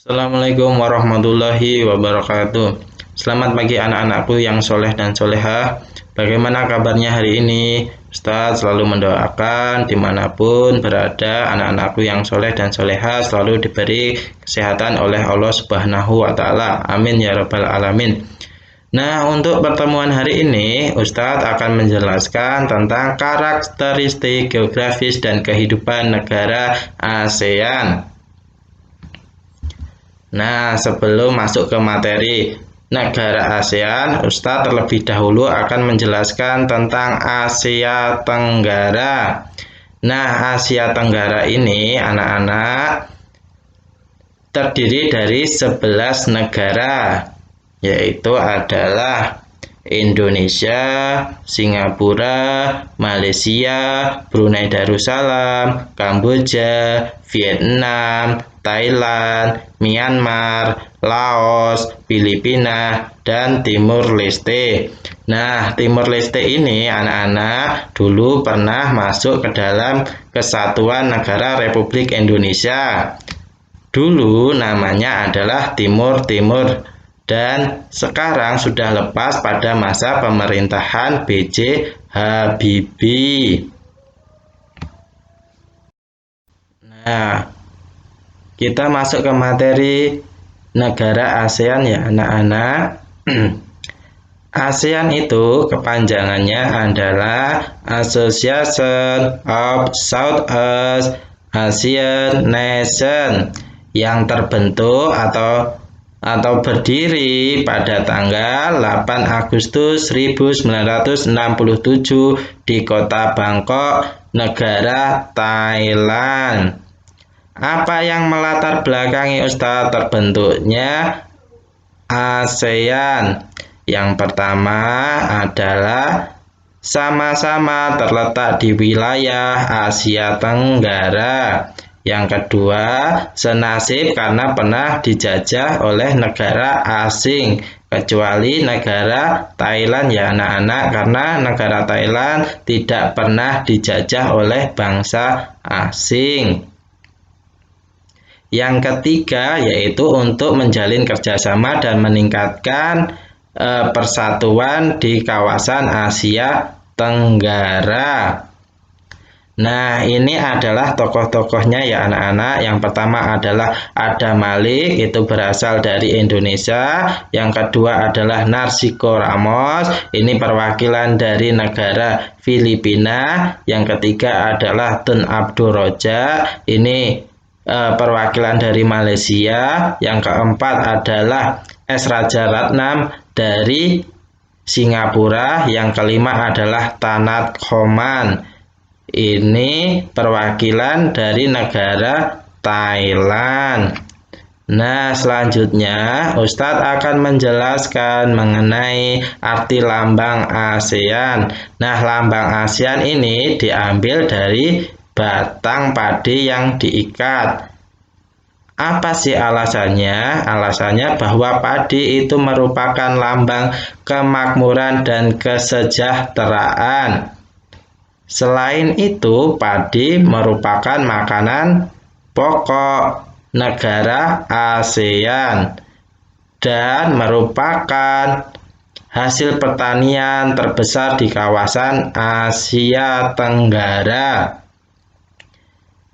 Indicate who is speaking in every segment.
Speaker 1: Assalamualaikum warahmatullahi wabarakatuh. Selamat pagi anak-anakku yang soleh dan solehah. Bagaimana kabarnya hari ini? Ustadz selalu mendoakan dimanapun berada anak-anakku yang soleh dan solehah selalu diberi kesehatan oleh Allah Subhanahu wa Ta'ala. Amin ya Rabbal 'Alamin. Nah, untuk pertemuan hari ini, Ustadz akan menjelaskan tentang karakteristik geografis dan kehidupan negara ASEAN. Nah, sebelum masuk ke materi negara ASEAN, Ustadz terlebih dahulu akan menjelaskan tentang Asia Tenggara. Nah, Asia Tenggara ini anak-anak terdiri dari 11 negara, yaitu adalah Indonesia, Singapura, Malaysia, Brunei Darussalam, Kamboja, Vietnam, Thailand, Myanmar, Laos, Filipina, dan Timur Leste. Nah, Timur Leste ini anak-anak dulu pernah masuk ke dalam Kesatuan Negara Republik Indonesia. Dulu namanya adalah Timur Timur dan sekarang sudah lepas pada masa pemerintahan B.J. Habibie. Nah, kita masuk ke materi negara ASEAN ya anak-anak. ASEAN itu kepanjangannya adalah Association of Southeast Asian Nations yang terbentuk atau berdiri pada tanggal 8 Agustus 1967 di kota Bangkok, negara Thailand. Apa yang melatar belakangi Ustadz terbentuknya ASEAN? Yang pertama adalah sama-sama terletak di wilayah Asia Tenggara. Yang kedua, senasib karena pernah dijajah oleh negara asing, kecuali negara Thailand ya anak-anak, karena negara Thailand tidak pernah dijajah oleh bangsa asing. Yang ketiga yaitu untuk menjalin kerjasama dan meningkatkan persatuan di kawasan Asia Tenggara. Nah, ini adalah tokoh-tokohnya ya anak-anak. Yang pertama adalah Adam Malik, itu berasal dari Indonesia. Yang kedua adalah Narciso Ramos, ini perwakilan dari negara Filipina. Yang ketiga adalah Tun Abdul Rojak, ini perwakilan dari Malaysia. Yang keempat adalah S. Rajaratnam dari Singapura. Yang kelima adalah Tanat Khoman, ini perwakilan dari negara Thailand. Nah, selanjutnya Ustadz akan menjelaskan mengenai arti lambang ASEAN. Nah, lambang ASEAN ini diambil dari batang padi yang diikat. Apa sih alasannya? Alasannya bahwa padi itu merupakan lambang kemakmuran dan kesejahteraan. Selain itu, padi merupakan makanan pokok negara ASEAN dan merupakan hasil pertanian terbesar di kawasan Asia Tenggara.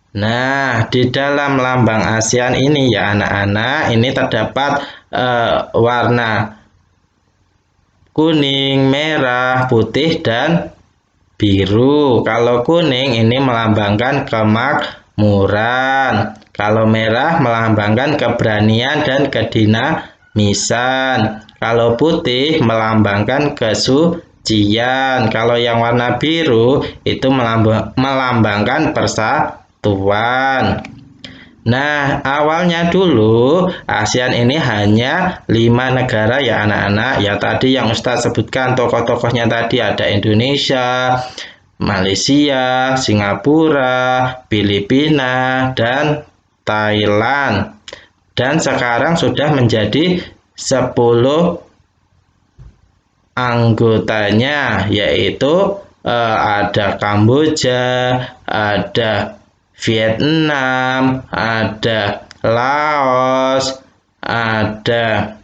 Speaker 1: Nah, di dalam lambang ASEAN ini ya anak-anak, ini terdapat warna kuning, merah, putih, dan biru. Kalau kuning ini melambangkan kemakmuran. Kalau merah melambangkan keberanian dan kedinamisan. Kalau putih melambangkan kesucian. Kalau yang warna biru itu melambangkan persatuan. Nah, awalnya dulu ASEAN ini hanya 5 negara ya anak-anak. Ya tadi yang Ustadz sebutkan tokoh-tokohnya tadi ada Indonesia, Malaysia, Singapura, Filipina, dan Thailand. Dan sekarang sudah menjadi 10 anggotanya, yaitu ada Kamboja, ada Vietnam, ada Laos, ada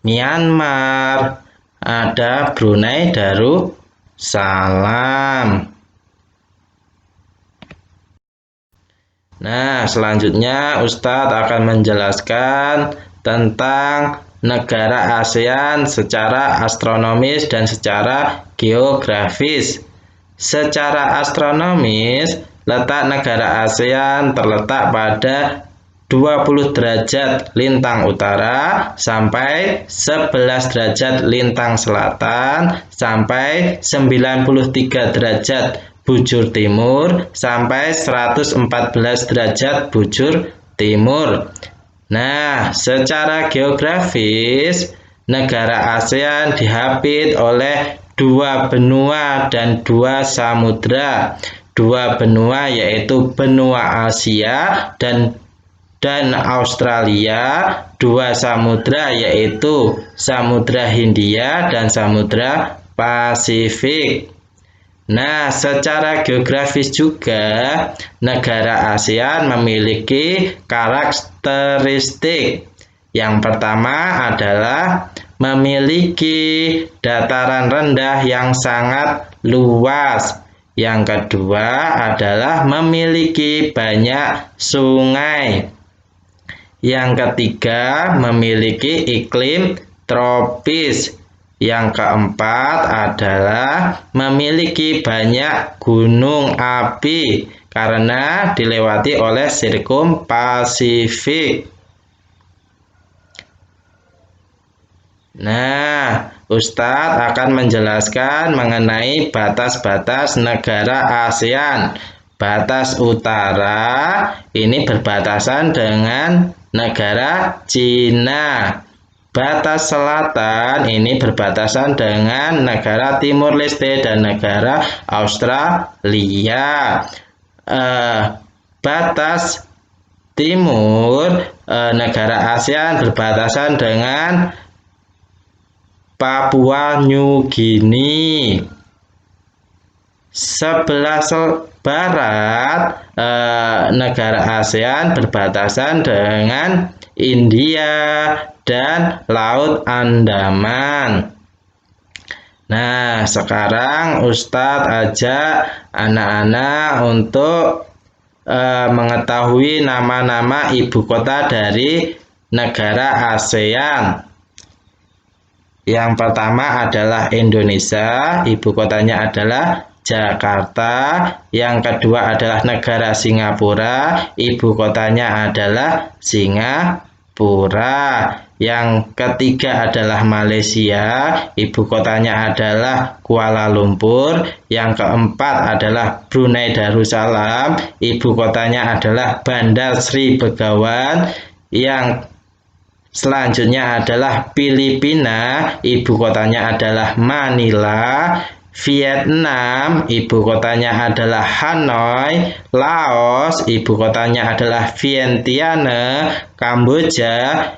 Speaker 1: Myanmar, ada Brunei Darussalam. Nah, selanjutnya Ustadz akan menjelaskan tentang negara ASEAN secara astronomis dan secara geografis. Secara astronomis, letak negara ASEAN terletak pada 20 derajat lintang utara sampai 11 derajat lintang selatan sampai 93 derajat bujur timur sampai 114 derajat bujur timur. Nah, secara geografis, negara ASEAN diapit oleh 2 benua dan 2 samudra. 2 benua yaitu benua Asia dan Australia, 2 samudra yaitu Samudra Hindia dan Samudra Pasifik. Nah, secara geografis juga negara ASEAN memiliki karakteristik. Yang pertama adalah memiliki dataran rendah yang sangat luas. Yang kedua adalah memiliki banyak sungai. Yang ketiga, memiliki iklim tropis. Yang keempat adalah memiliki banyak gunung api karena dilewati oleh Sirkum Pasifik. Nah, Ustadz akan menjelaskan mengenai batas-batas negara ASEAN. Batas utara ini berbatasan dengan negara Cina. Batas selatan ini berbatasan dengan negara Timur Leste dan negara Australia. Batas timur negara ASEAN berbatasan dengan Papua New Guinea. Sebelah barat negara ASEAN berbatasan dengan India dan Laut Andaman. Nah, sekarang Ustadz ajak anak-anak untuk mengetahui nama-nama ibu kota dari negara ASEAN. Yang pertama adalah Indonesia, ibu kotanya adalah Jakarta. Yang kedua adalah negara Singapura, ibu kotanya adalah Singapura. Yang ketiga adalah Malaysia, ibu kotanya adalah Kuala Lumpur. Yang keempat adalah Brunei Darussalam, ibu kotanya adalah Bandar Sri Begawan. Yang selanjutnya adalah Filipina, ibu kotanya adalah Manila. Vietnam, ibu kotanya adalah Hanoi. Laos, ibu kotanya adalah Vientiane. Kamboja,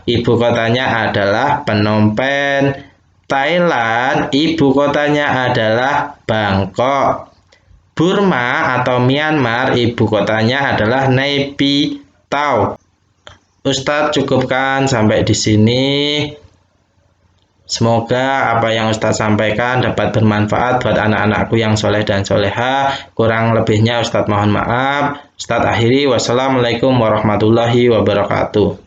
Speaker 1: ibu kotanya adalah Phnom Penh. Thailand, ibu kotanya adalah Bangkok. Burma atau Myanmar, ibu kotanya adalah Naypyidaw. Ustadz cukupkan sampai di sini. Semoga apa yang Ustadz sampaikan dapat bermanfaat buat anak-anakku yang soleh dan soleha. Kurang lebihnya Ustadz mohon maaf. Ustadz akhiri. Wassalamualaikum warahmatullahi wabarakatuh.